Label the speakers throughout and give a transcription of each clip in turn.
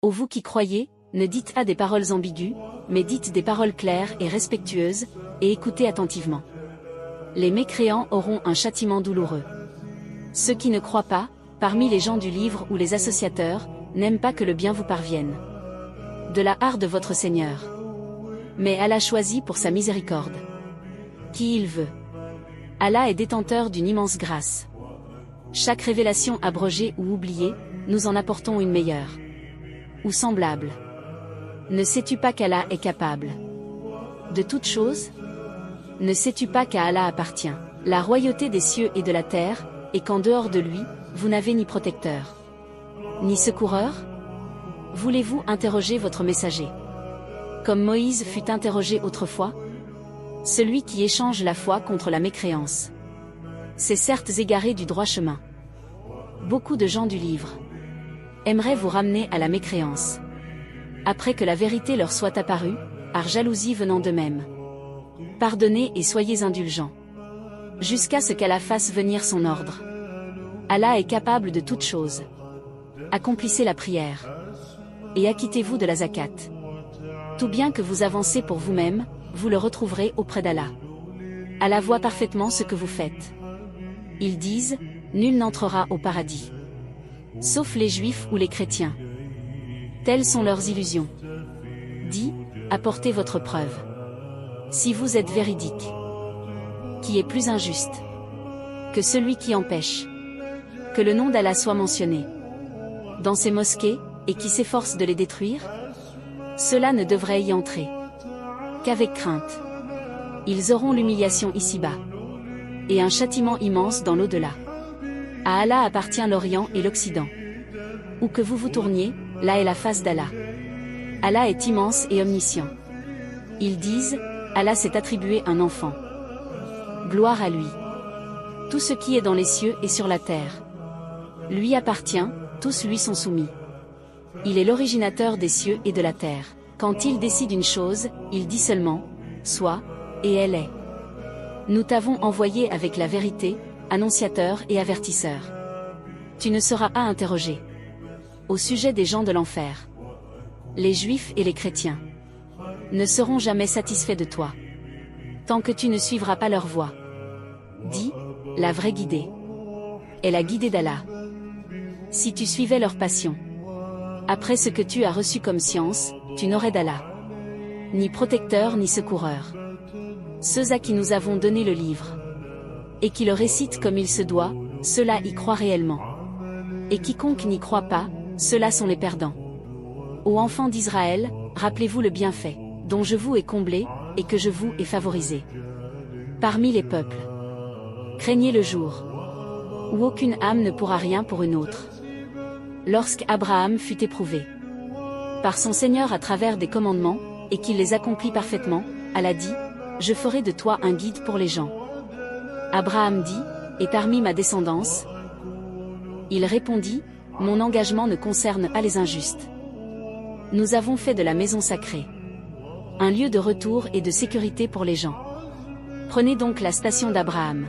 Speaker 1: Ô vous qui croyez, ne dites pas des paroles ambiguës, mais dites des paroles claires et respectueuses, et écoutez attentivement. Les mécréants auront un châtiment douloureux. Ceux qui ne croient pas, parmi les gens du livre ou les associateurs, n'aiment pas que le bien vous parvienne. De la part de votre Seigneur. Mais Allah choisit pour sa miséricorde qui il veut. Allah est détenteur d'une immense grâce. Chaque révélation abrogée ou oubliée, nous en apportons une meilleure. Ou semblable. Ne sais-tu pas qu'Allah est capable de toutes choses? Ne sais-tu pas qu'à Allah appartient la royauté des cieux et de la terre, et qu'en dehors de lui, vous n'avez ni protecteur, ni secoureur? Voulez-vous interroger votre messager, comme Moïse fut interrogé autrefois? Celui qui échange la foi contre la mécréance s'est certes égaré du droit chemin. Beaucoup de gens du livre aimeraient vous ramener à la mécréance, après que la vérité leur soit apparue, par jalousie venant d'eux-mêmes. Pardonnez et soyez indulgents, jusqu'à ce qu'Allah fasse venir son ordre. Allah est capable de toutes choses. Accomplissez la prière, et acquittez-vous de la zakat. Tout bien que vous avancez pour vous-même, vous le retrouverez auprès d'Allah. Allah voit parfaitement ce que vous faites. Ils disent, nul n'entrera au paradis, sauf les juifs ou les chrétiens. Telles sont leurs illusions. Dis, apportez votre preuve. Si vous êtes véridique. Qui est plus injuste que celui qui empêche que le nom d'Allah soit mentionné dans ces mosquées, et qui s'efforce de les détruire? Cela ne devrait y entrer qu'avec crainte. Ils auront l'humiliation ici-bas, et un châtiment immense dans l'au-delà. À Allah appartient l'Orient et l'Occident. Où que vous vous tourniez, là est la face d'Allah. Allah est immense et omniscient. Ils disent, Allah s'est attribué un enfant. Gloire à lui. Tout ce qui est dans les cieux et sur la terre lui appartient, tous lui sont soumis. Il est l'originateur des cieux et de la terre. Quand il décide une chose, il dit seulement, sois, et elle est. Nous t'avons envoyé avec la vérité, annonciateur et avertisseur. Tu ne seras pas interrogé au sujet des gens de l'enfer. Les juifs et les chrétiens ne seront jamais satisfaits de toi, tant que tu ne suivras pas leur voie. Dis, la vraie guidée est la guidée d'Allah. Si tu suivais leur passion, après ce que tu as reçu comme science, tu n'aurais d'Allah ni protecteur ni secoureur. Ceux à qui nous avons donné le livre, et qui le récitent comme il se doit, ceux-là y croient réellement. Et quiconque n'y croit pas, ceux-là sont les perdants. Ô enfants d'Israël, rappelez-vous le bienfait dont je vous ai comblé, et que je vous ai favorisé parmi les peuples. Craignez le jour où aucune âme ne pourra rien pour une autre. Lorsqu'Abraham fut éprouvé par son Seigneur à travers des commandements, et qu'il les accomplit parfaitement, Allah dit, je ferai de toi un guide pour les gens. Abraham dit, et parmi ma descendance? Il répondit, mon engagement ne concerne pas les injustes. Nous avons fait de la maison sacrée un lieu de retour et de sécurité pour les gens. Prenez donc la station d'Abraham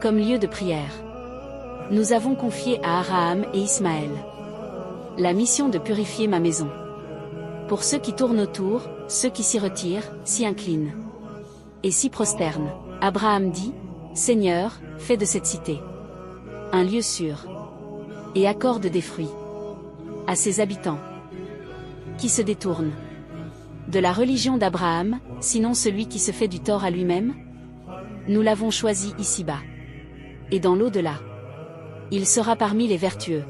Speaker 1: comme lieu de prière. Nous avons confié à Abraham et Ismaël la mission de purifier ma maison. Pour ceux qui tournent autour, ceux qui s'y retirent, s'y inclinent et s'y prosternent. Abraham dit, Seigneur, fais de cette cité un lieu sûr, et accorde des fruits à ses habitants qui se détournent de la religion d'Abraham, sinon celui qui se fait du tort à lui-même. Nous l'avons choisi ici-bas, et dans l'au-delà, il sera parmi les vertueux.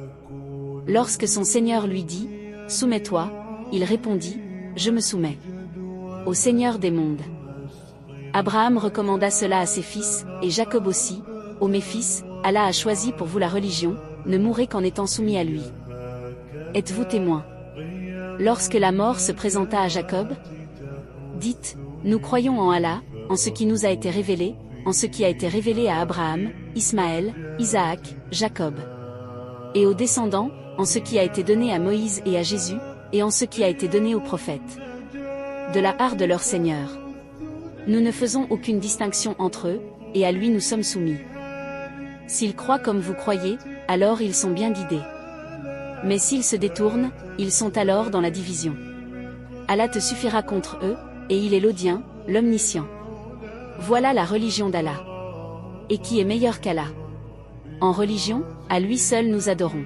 Speaker 1: Lorsque son Seigneur lui dit, soumets-toi, il répondit, je me soumets au Seigneur des mondes. Abraham recommanda cela à ses fils, et Jacob aussi, ô mes fils, Allah a choisi pour vous la religion, ne mourrez qu'en étant soumis à lui. Êtes-vous témoins? Lorsque la mort se présenta à Jacob, dites, nous croyons en Allah, en ce qui nous a été révélé, en ce qui a été révélé à Abraham, Ismaël, Isaac, Jacob, et aux descendants, en ce qui a été donné à Moïse et à Jésus, et en ce qui a été donné aux prophètes, de la part de leur Seigneur. Nous ne faisons aucune distinction entre eux, et à lui nous sommes soumis. S'ils croient comme vous croyez, alors ils sont bien guidés. Mais s'ils se détournent, ils sont alors dans la division. Allah te suffira contre eux, et il est l'audient, l'omniscient. Voilà la religion d'Allah. Et qui est meilleur qu'Allah? En religion, à lui seul nous adorons.